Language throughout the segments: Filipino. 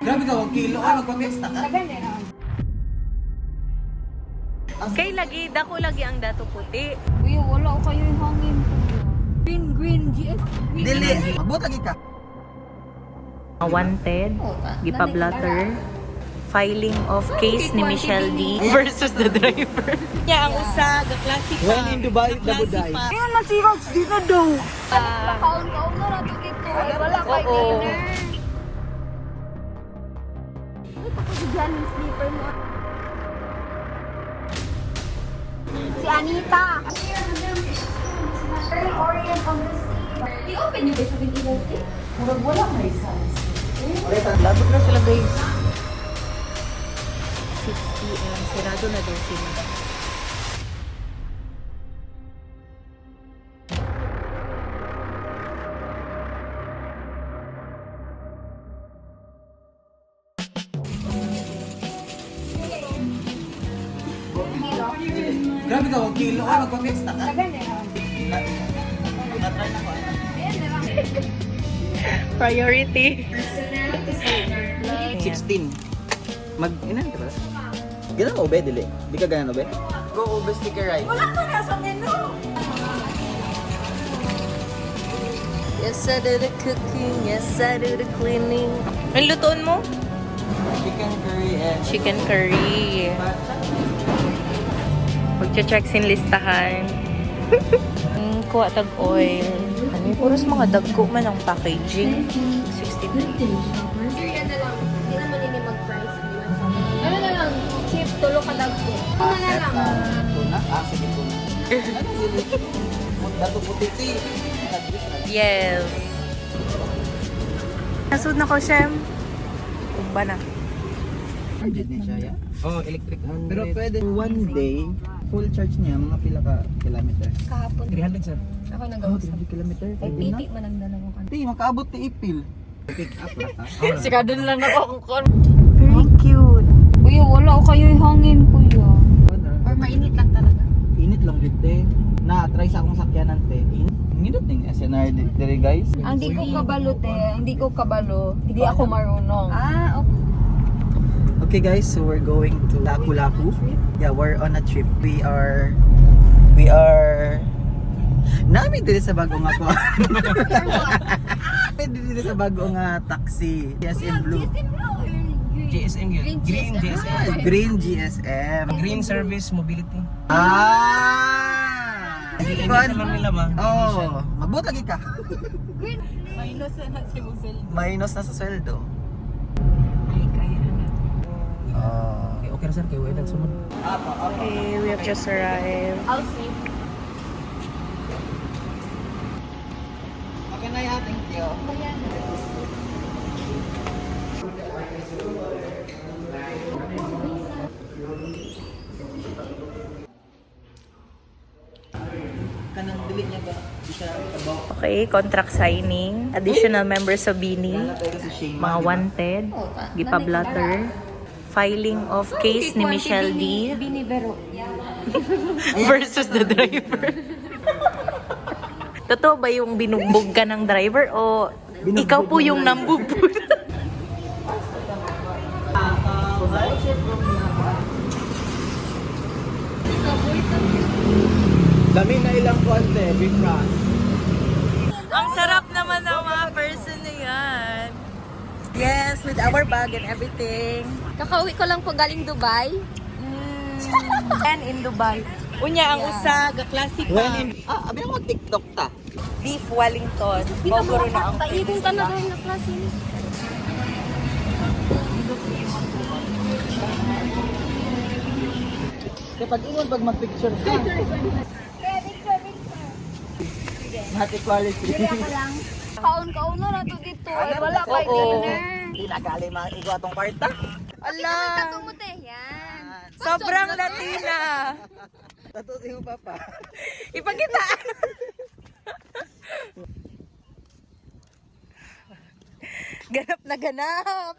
Grabe ka, 1 kilo. Ay, magpapesta ka. Kay lagi, dako lagi ang dato puti. Uy, wala ko kayo yung hangin ko. Green, GS. Dili. Abot lagi ka. Wanted, gipa-blatter, filing of case ni Michelle D versus the driver. Niya ang usa, ga-classic pa. When in Dubai, Dabuday. Ayun na si Rox, dito daw. Kaon-kaon na nato dito. Wala kay dinner. Ay, tapos dyan yung sleeper mo. Si Anita. Orient on the sea. I-open nyo ba sa video? Murag wala may size. Labot na sila, guys. 6 p.m. Sirado na daw sila. Grabe ka, 1 kilo. Ay, magpapesta ka. Na-try na ko. Priority. 16. Inan ka ba? Ganun o be, dili? Di ka ganun o be? Go ube sticker right. Wala ka na sa menu. Yes, I do the cooking. Yes, I do the cleaning. Ang lutoon mo? Chicken curry and... Chicken curry. Magcha-check sin listahan. Kuha tag oil. Ano yung puros mga dagko man ang packaging. 60. Yan na lang. Hindi naman ini mag-price. Ano na lang? Chip, tulo ka lang po. Ano na lang? Tuna? Ah, sige tuna. Ano dili? Dato putiti. Yes. Nasud na ko, Shem. Kumba na. Charge din siya, ya? Oh, electric. Pero pwede one day, full charge niya, mga pila ka kilometer. Kahapon. 300 sir. Ako Oh, nag-ausap. 300 kilometer. Ay, pitik man ang dalawa ka. Di, makaabot ni Ipil. Pick up na ka. Sikadon lang ako kung kon. Very cute. Uy, wala ko kayo yung hangin, kuya. Or mainit lang talaga. Init lang dito eh. Na-try sa akong sakyanan te. Init ng SNR dito guys. Ang di ko kabalo, te. Hindi ko kabalo. Hindi ako marunong. Ah, okay. Okay guys, so we're going to Lapu-Lapu. Yeah, we're on a trip. We are Nami dito sa bagong ako. Dito sa bagong taxi. GSM Blue. GSM yun. Green GSM. Green GSM. Green Service Mobility. Ah! Hindi Kuan? lang nila ba? Oh, mabuti lagi ka. Minus na si Musel. Minus na sa sweldo. Ay, kaya na. Oh. Okay, okay na sir, kayo ay nagsunod. Okay, we have just arrived. I'll see. Okay na yan, thank you. Kanang dili niya ba? Di siya kabaw. Okay, contract signing. Additional members of Bini. Mga wanted. Gipa-blatter. Filing of case ni Michelle D Binibero. versus the driver. Totoo ba yung binugbog ka ng driver o ikaw po yung nambubog? Dami na ilang konti, big cross. Ang sarap naman ng mga person na yan. Yes, with our bag and everything. Kakauwi ko lang po galing Dubai. And in Dubai. Unya ang usa, ga-classic pa. Abi na mo TikTok ta. Beef Wellington. Bogoro na ang Kaibong ka na rin na klase. Kapag ingon pag mag-picture ka. Hati quality. Kaon-kaon na nato dito. Ay, wala kay dinner. Di na gali mga igo atong kwarta. Ala! Tato mo, te. Yan. Sobrang Latina. Tatutin mo papa. Ipakita. Ganap na ganap.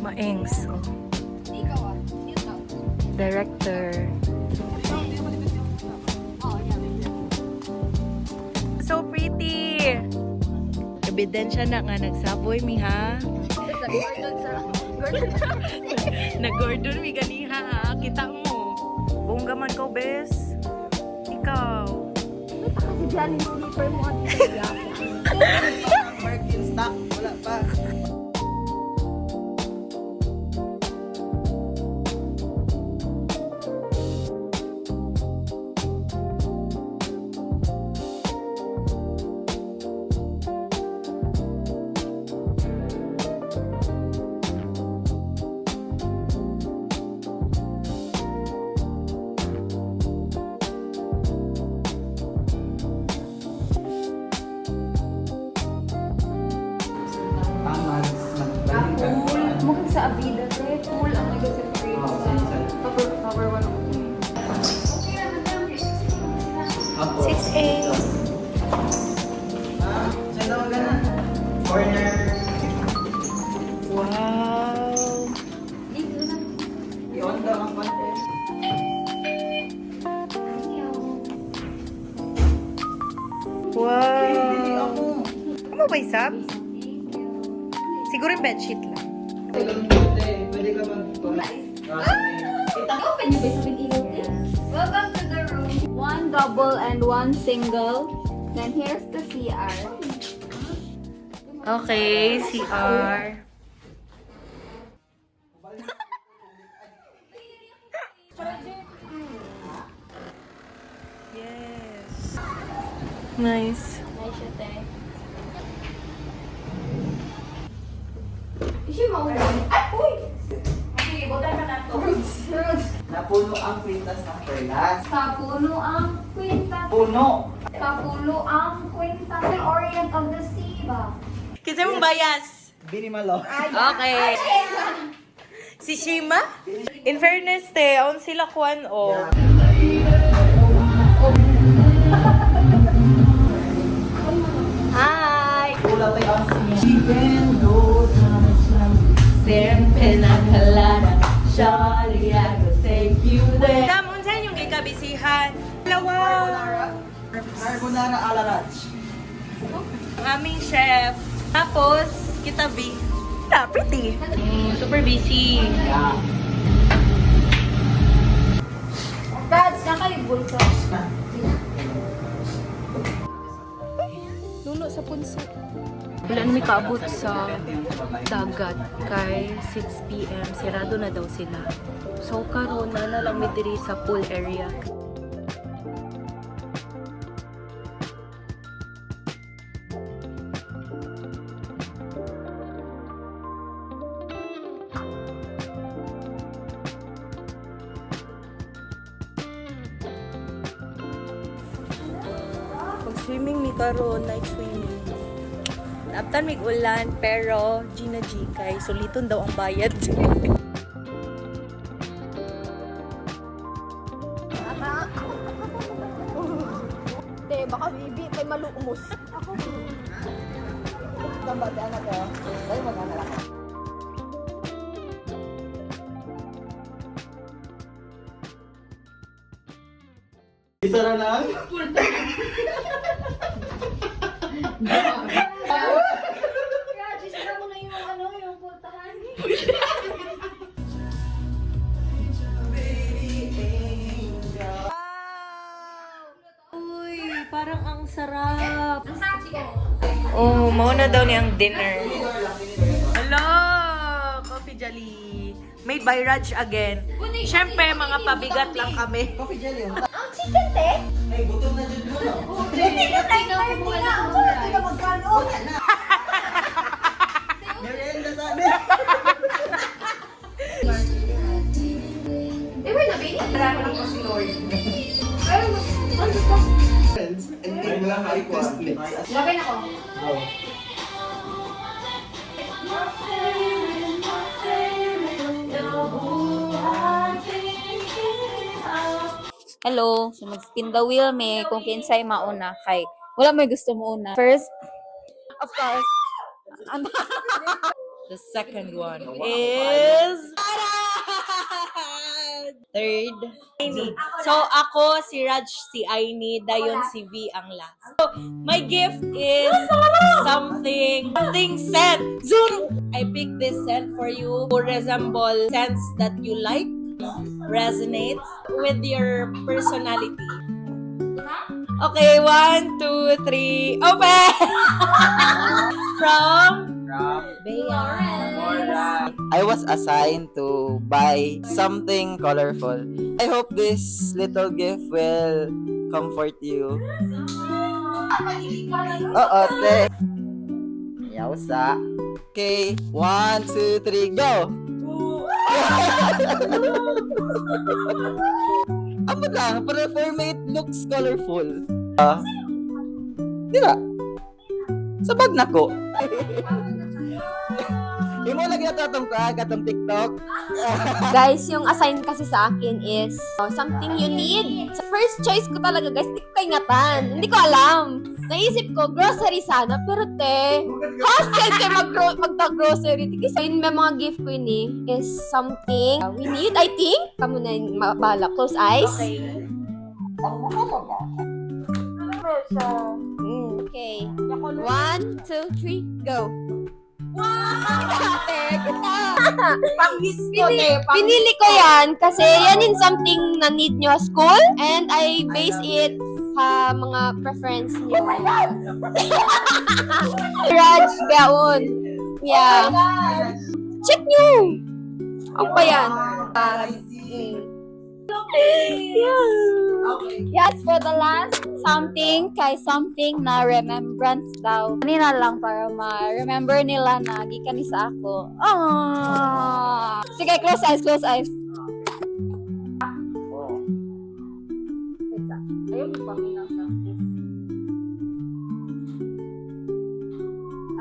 Maengs. Oh. Ikaw ah. Ikaw. Director. Oh, yeah. So pretty. ebidensya na nga nagsaboy mi ha. Sa Gordon sa Gordon. Nag-Gordon mi ganiha ha. Kita mo. Bongga man ko, bes. Ikaw. Kita kasi dyan yung sleeper mo at talaga. Mark in stock, wala pa. Mukhang sa Avida, te. Cool ang nag-separate sa cover 1 ako. 6A. Saan naman ka na? Corner. Wow. Dito na. I-on daw ang konti. Wow. Ano ba isab? Siguro yung bedsheet lang. Pwede ka mag... Open niyo ba sa ilaw, te? Welcome to the room. 1 double and 1 single. Then here's the CR. Okay, CR. Yes. Nice. Nice siya, te. Is yung maulan? Ay, uy! Okay, botan ka na to. Fruits. Napuno ang kwintas ng perlas. Kapuno ang kwintas. Puno! Kapulo ang kwintas ng Orient of the Sea ba? Kasi mong bias. Binimalo. Okay. Si Shima? In fairness, te, aon sila kuan o. Hi! Pula tayo ang siya. She can go Siempre na kalada. Surely I will take you there. Dam, unsan yung ikabisihan? Dalawa. Carbonara Alarach. Ang aming chef. Tapos, kitabi. Pretty. Super busy. Yeah. Dad, naka yung bulsa. Nuno sa punso. Wala na may kaabot sa dagat kay 6 p.m. Sirado na daw sila. So karon na lang mi diri sa pool area. Pag-swimming mi karon, night swimming. Naptan mig ulan pero Gina G kay suliton daw ang bayad. Te, baka bibi kay maluumos. Ako. Tambate anak ko. Tayo mag-anak ako. Isa na lang? Kaya, sila mo na yung pultahan. Uy, parang ang sarap. Ang sabi ko. Oh, mauna daw niyang dinner. Hello, Coffee Jolly. Made by Raj again. Siyempre, mga pabigat lang kami. Coffee jelly. Ang chicken, te? Ay, gutom na dyan mo. Hindi ka na ako. Hindi ka magkano. Merienda sa amin. Eh, wait na, baby. Marami lang po si Lord. Friends, and take lang high quality. Lagay na ko. Hello, so mag-spin the wheel me kung kinsay mauna kay wala may gusto mo una. First, of course, The second one is... Third. Aini. So, ako, si Raj, si Aini, dayon si V ang last. So, my gift is something scent. Zoom! I picked this scent for you to resemble scents that you like, resonates with your personality. Okay, 1, 2, 3, open! From Bea. I was assigned to buy something colorful. I hope this little gift will comfort you. Oo, te. Yawsa. Okay, 1, 2, 3, go! Amo lang, para for me it looks colorful. Di ba? Sa bag na ko. Yung mo lagi natatong ka, katong TikTok. Guys, yung assign kasi sa akin is something you need. Sa first choice ko talaga, guys, hindi ko kaingatan. Hindi ko alam. Naisip ko, grocery sana. Pero te, hostel kayo magta-grocery. Kasi yun may mga gift ko yun is something we need, I think. Kamu na yung bahala. Close eyes. Okay. 1, 2, 3, go. Pinili ko yan kasi yan in something na need nyo sa school and I base it sa mga preference nyo. Raj, Gaon. Yeah. Check nyo. Ang pa yan? Yes, for the last something, kay something na remembrance daw. Kanina lang para ma-remember nila na gikan ni sa ako. Ah! Sige, close eyes, close eyes.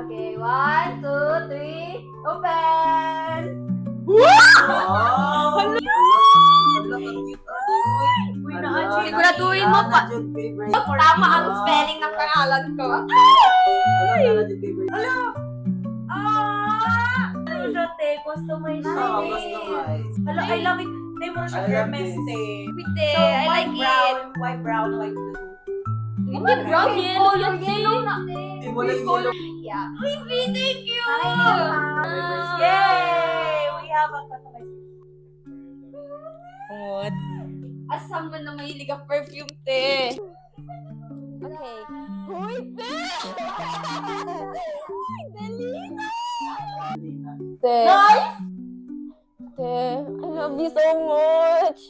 Okay, 1, 2, 3, open! Siguraduhin mo pa. Tama ang spelling ng pangalan ko. Hala, I love it. They mo siya Hermes eh. So, I like it. White, brown, white, blue. Hindi brown, yellow na. Yellow. Yeah. Thank you! Yay! We have a customized. What? Asam mo na mahilig ang perfume, te. Okay. Uy, te! Dali na! Te. Nice! Te, I love you so much.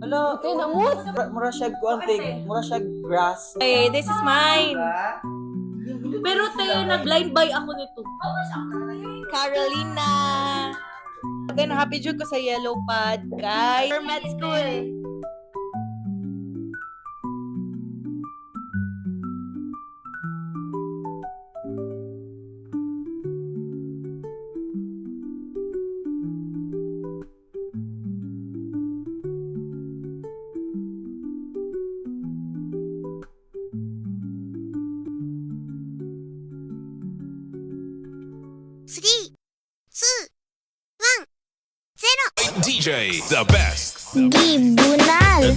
Hello. Te, namut. Mura siya kuantig, mura siya grass. Hey, this is mine. Pero te, nag-blind buy ako nito. Carolina. Again, happy jud ko sa yellow pad, guys. For med school. DJ, the best. Gibunal.